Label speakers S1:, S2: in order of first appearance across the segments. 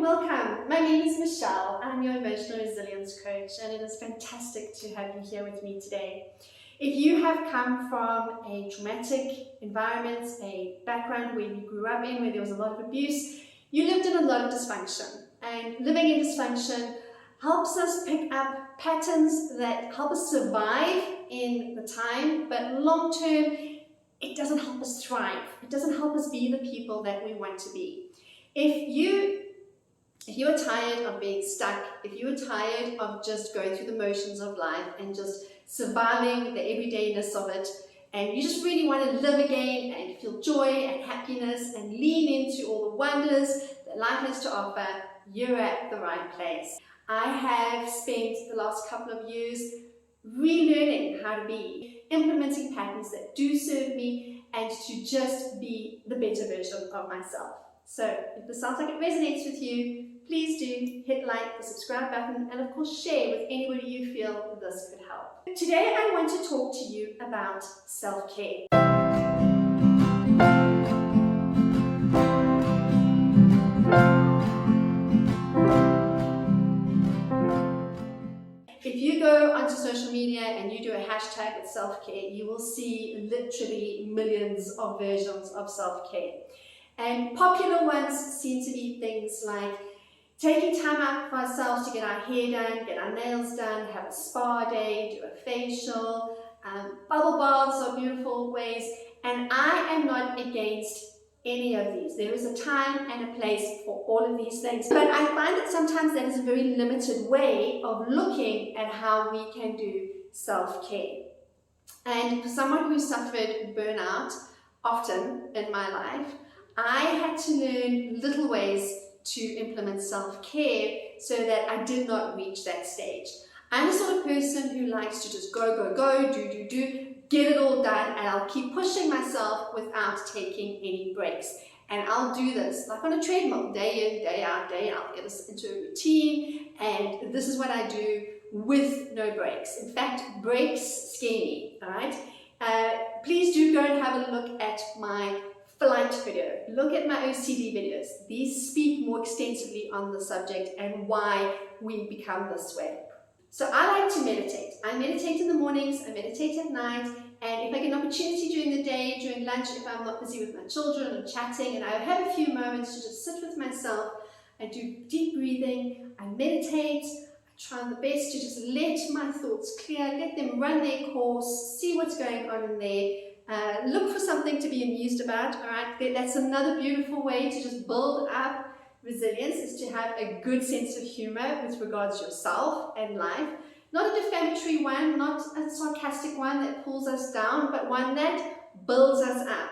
S1: welcome. My name is Michelle. I'm your emotional resilience coach, and it is fantastic to have you here with me today. If you have come from a traumatic environment, a background where you grew up in, where there was a lot of abuse, you lived in a lot of dysfunction, and living in dysfunction helps us pick up patterns that help us survive in the time, but long term, it doesn't help us thrive. It doesn't help us be the people that we want to be. If you are tired of being stuck, if you are tired of just going through the motions of life and just surviving the everydayness of it, and you just really want to live again and feel joy and happiness and lean into all the wonders that life has to offer, you're at the right place. I have spent the last couple of years relearning how to be, implementing patterns that do serve me, and to just be the better version of myself. So if this sounds like it resonates with you, please do hit like, the subscribe button, and of course share with anybody you feel this could help. Today I want to talk to you about self-care. If you go onto social media and you do a hashtag with self-care, you will see literally millions of versions of self-care. And popular ones seem to be things like taking time out for ourselves to get our hair done, get our nails done, have a spa day, do a facial, bubble baths are beautiful ways, and I am not against any of these. There is a time and a place for all of these things. But I find that sometimes that is a very limited way of looking at how we can do self-care. And for someone who suffered burnout often in my life, I had to learn little ways to implement self-care so that I did not reach that stage. I'm the sort of person who likes to just go, do, get it all done, and I'll keep pushing myself without taking any breaks. And I'll do this like on a treadmill, day in, day out, day out. Get this into a routine, and this is what I do with no breaks. In fact, breaks scare me, all right? Please do go and have a look at my flight video. Look at my OCD videos. These speak more extensively on the subject and why we become this way. So I like to meditate. I meditate in the mornings, I meditate at night, and if I get an opportunity during the day, during lunch, if I'm not busy with my children or chatting, and I have a few moments to just sit with myself, I do deep breathing, I meditate, I try my best to just let my thoughts clear, let them run their course, see what's going on in there. Look for something to be amused about, all right? That's another beautiful way to just build up resilience, is to have a good sense of humor with regards to yourself and life. Not a defamatory one, not a sarcastic one that pulls us down, but one that builds us up.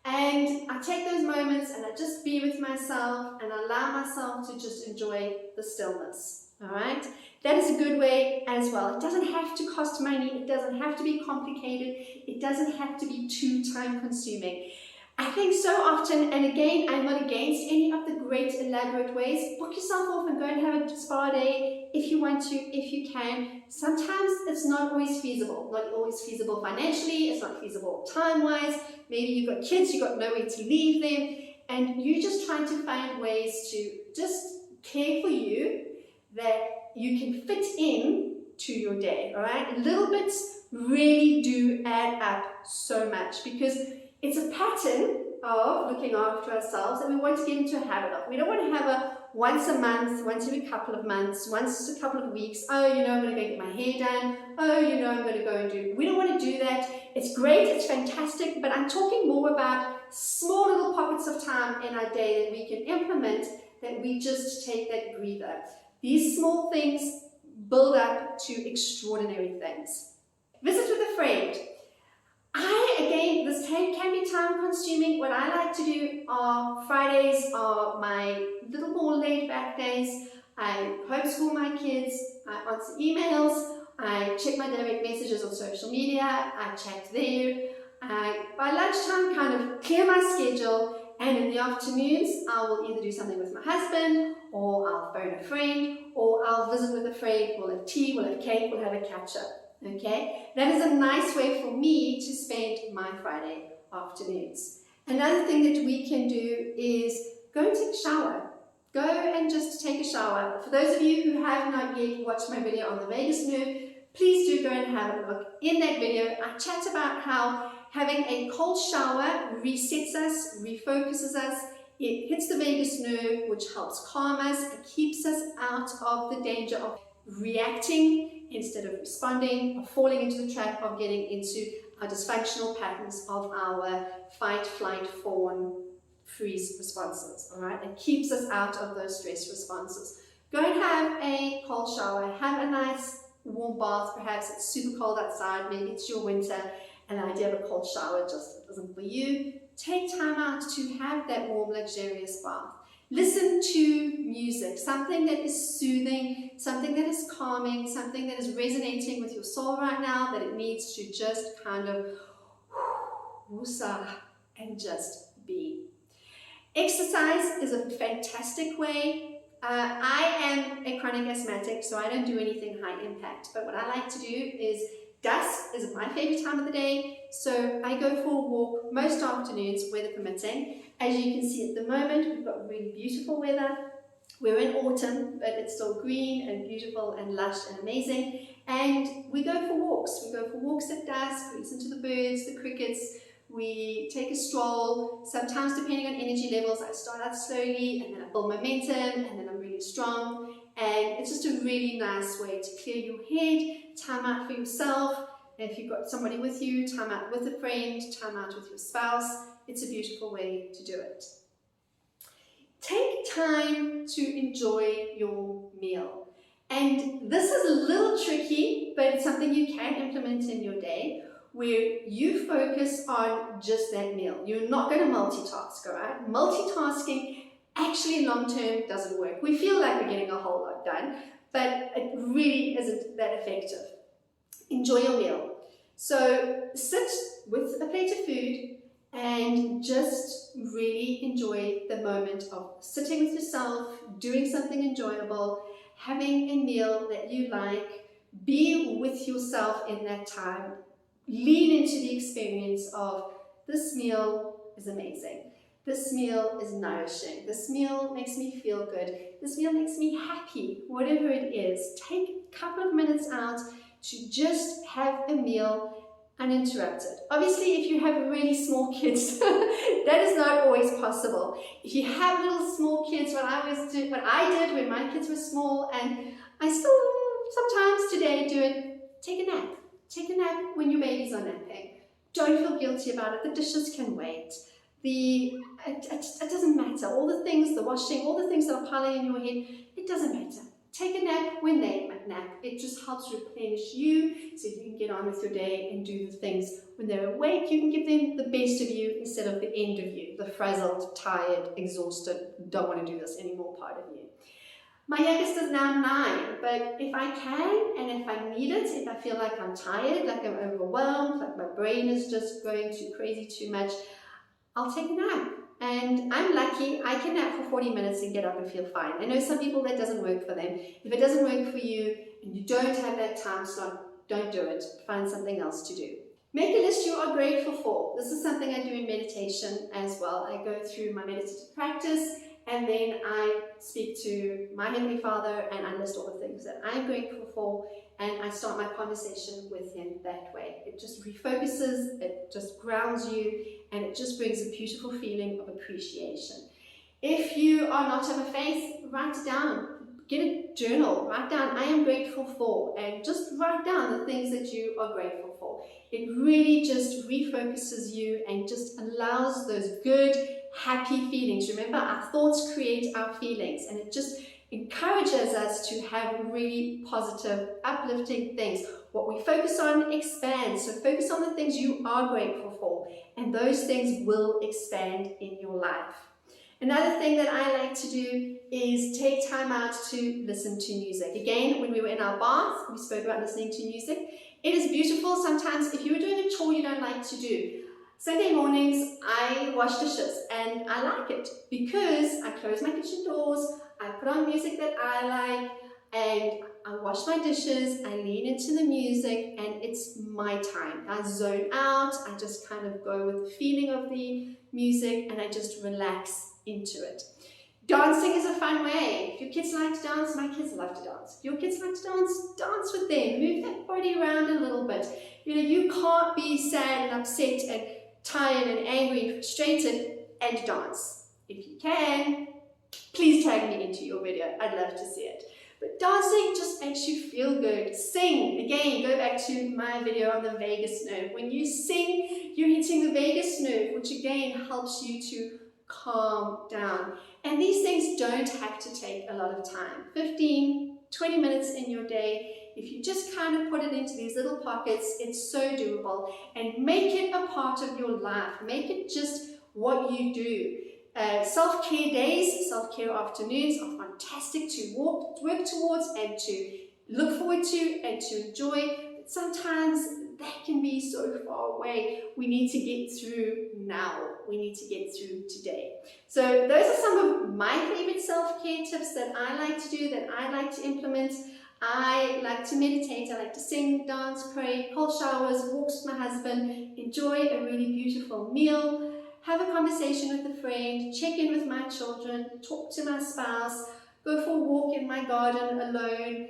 S1: And I take those moments and I just be with myself and allow myself to just enjoy the stillness, all right? That is a good way as well. It doesn't have to cost money. It doesn't have to be complicated. It doesn't have to be too time consuming. I think so often, and again, I'm not against any of the great elaborate ways. Book yourself off and go and have a spa day if you want to, if you can. Sometimes it's not always feasible. Not always feasible financially. It's not feasible time-wise. Maybe you've got kids, you've got nowhere to leave them, and you're just trying to find ways to just care for you that you can fit in to your day, all right? Little bits really do add up so much, because it's a pattern of looking after ourselves that we want to get into a habit of. We don't want to have a once a month, once every couple of months, once a couple of weeks, oh, you know, I'm going to go get my hair done, oh, you know, I'm going to go and do. We don't want to do that. It's great, it's fantastic, but I'm talking more about small little pockets of time in our day that we can implement, that we just take that breather. These small things build up to extraordinary things. Visit with a friend. This can be time consuming. What I like to do are Fridays are my little more laid back days. I homeschool my kids, I answer emails, I check my direct messages on social media, I chat there. By lunchtime kind of clear my schedule, and in the afternoons I will either do something with my husband, or I'll phone a friend, or I'll visit with a friend. We'll have tea, we'll have cake, we'll have a catch up. Okay, that is a nice way for me to spend my Friday afternoons. Another thing that we can do is go and take a shower. Go and just take a shower. For those of you who have not yet watched my video on the vagus nerve, please do go and have a look. In that video, I chat about how having a cold shower resets us, refocuses us. It hits the vagus nerve, which helps calm us. It keeps us out of the danger of reacting instead of responding, or falling into the trap of getting into our dysfunctional patterns of our fight, flight, fawn, freeze responses. All right, it keeps us out of those stress responses. Go and have a cold shower. Have a nice warm bath. Perhaps it's super cold outside. Maybe it's your winter, and the idea of a cold shower just isn't for you. Take time out to have that warm, luxurious bath. Listen to music, something that is soothing, something that is calming, something that is resonating with your soul right now, that it needs to just kind of woosah and just be. Exercise is a fantastic way. I am a chronic asthmatic, so I don't do anything high impact, but what I like to do is dusk is my favorite time of the day, so I go for a walk most afternoons, weather permitting. As you can see at the moment, we've got really beautiful weather. We're in autumn, but it's still green and beautiful and lush and amazing. And we go for walks. We go for walks at dusk, we listen to the birds, the crickets, we take a stroll. Sometimes, depending on energy levels, I start out slowly and then I build momentum and then I'm really strong. And it's just a really nice way to clear your head, time out for yourself. If you've got somebody with you, time out with a friend, time out with your spouse. It's a beautiful way to do it. Take time to enjoy your meal. And this is a little tricky, but it's something you can implement in your day, where you focus on just that meal. You're not going to multitask, all right? Multitasking actually long-term doesn't work. We feel like we're getting a whole lot done, but it really isn't that effective. Enjoy your meal. So sit with a plate of food and just really enjoy the moment of sitting with yourself, doing something enjoyable, having a meal that you like. Be with yourself in that time. Lean into the experience of this meal is amazing. This meal is nourishing. This meal makes me feel good. This meal makes me happy. Whatever it is, take a couple of minutes out to just have a meal uninterrupted. Obviously, if you have really small kids, that is not always possible. If you have little small kids, what I did when my kids were small, and I still sometimes today do it, take a nap. Take a nap when your babies are napping. Don't feel guilty about it. The dishes can wait. It doesn't matter. All the things, the washing, all the things that are piling in your head, it doesn't matter. Take a nap when they nap. It just helps replenish you so you can get on with your day and do the things when they're awake. You can give them the best of you instead of the end of you, the frazzled, tired, exhausted, don't want to do this anymore part of you. My youngest is now 9, but if I can and if I need it, if I feel like I'm tired, like I'm overwhelmed, like my brain is just going too crazy too much, I'll take a nap. And I'm lucky, I can nap for 40 minutes and get up and feel fine. I know some people that doesn't work for them. If it doesn't work for you and you don't have that time slot, don't do it. Find something else to do. Make a list you are grateful for. This is something I do in meditation as well. I go through my meditative practice and then I speak to my Heavenly Father and I list all the things that I'm grateful for, and I start my conversation with Him that way. It just refocuses, it just grounds you, and it just brings a beautiful feeling of appreciation. If you are not of a faith, write it down. Get a journal, write down, I am grateful for, and just write down the things that you are grateful for. It really just refocuses you and just allows those good, happy feelings. Remember, our thoughts create our feelings, and it just encourages us to have really positive, uplifting things. What we focus on expands, so focus on the things you are grateful for, and those things will expand in your life. Another thing that I like to do is take time out to listen to music. Again, when we were in our bath, we spoke about listening to music. It is beautiful. Sometimes if you were doing a chore you don't like to do, Sunday mornings I wash dishes, and I like it because I close my kitchen doors, I put on music that I like, and I wash my dishes, I lean into the music, and it's my time. I zone out, I just kind of go with the feeling of the music, and I just relax into it. Dancing is a fun way. If your kids like to dance, my kids love to dance. If your kids like to dance, dance with them. Move that body around a little bit. You know, you can't be sad and upset and tired and angry and frustrated and dance. If you can, please tag me into your video. I'd love to see it. But dancing just makes you feel good. Sing. Again, go back to my video on the vagus nerve. When you sing, you're hitting the vagus nerve, which again helps you to calm down. And these things don't have to take a lot of time. 15, 20 minutes in your day. If you just kind of put it into these little pockets, it's so doable. And make it a part of your life. Make it just what you do. Self-care days, self-care afternoons are fantastic to work towards and to look forward to and to enjoy. But sometimes that can be so far away. We need to get through now. We need to get through today. So those are some of my favorite self-care tips that I like to do, that I like to implement. I like to meditate, I like to sing, dance, pray, cold showers, walks with my husband, enjoy a really beautiful meal, have a conversation with a friend, check in with my children, talk to my spouse, go for a walk in my garden alone,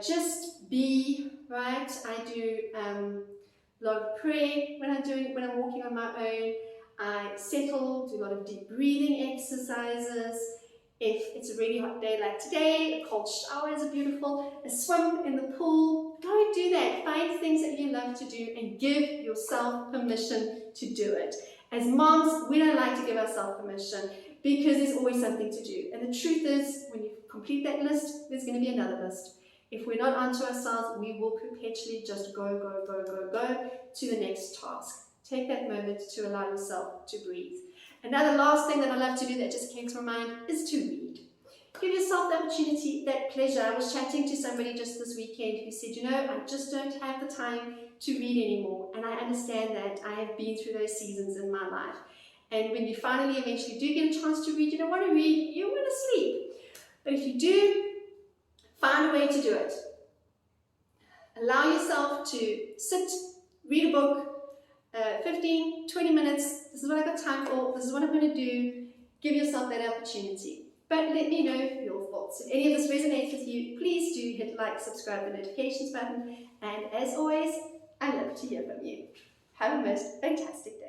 S1: just be, right? I do a lot of prayer when I'm walking on my own. I settle, do a lot of deep breathing exercises. If it's a really hot day like today, a cold shower is beautiful, a swim in the pool, go do that. Find things that you love to do and give yourself permission to do it. As moms, we don't like to give ourselves permission because there's always something to do. And the truth is, when you complete that list, there's going to be another list. If we're not onto ourselves, we will perpetually just go to the next task. Take that moment to allow yourself to breathe. Another last thing that I love to do that just came to my mind is to read. Give yourself the opportunity, that pleasure. I was chatting to somebody just this weekend who said, you know, I just don't have the time to read anymore. And I understand that. I have been through those seasons in my life. And when you finally eventually do get a chance to read, you don't want to read, you want to sleep. But if you do, find a way to do it. Allow yourself to sit, read a book, 15, 20 minutes, this is what I got time for, this is what I'm going to do. Give yourself that opportunity. But let me know your thoughts. If any of this resonates with you, please do hit like, subscribe, the notifications button. And as always, I love to hear from you. Have a most fantastic day.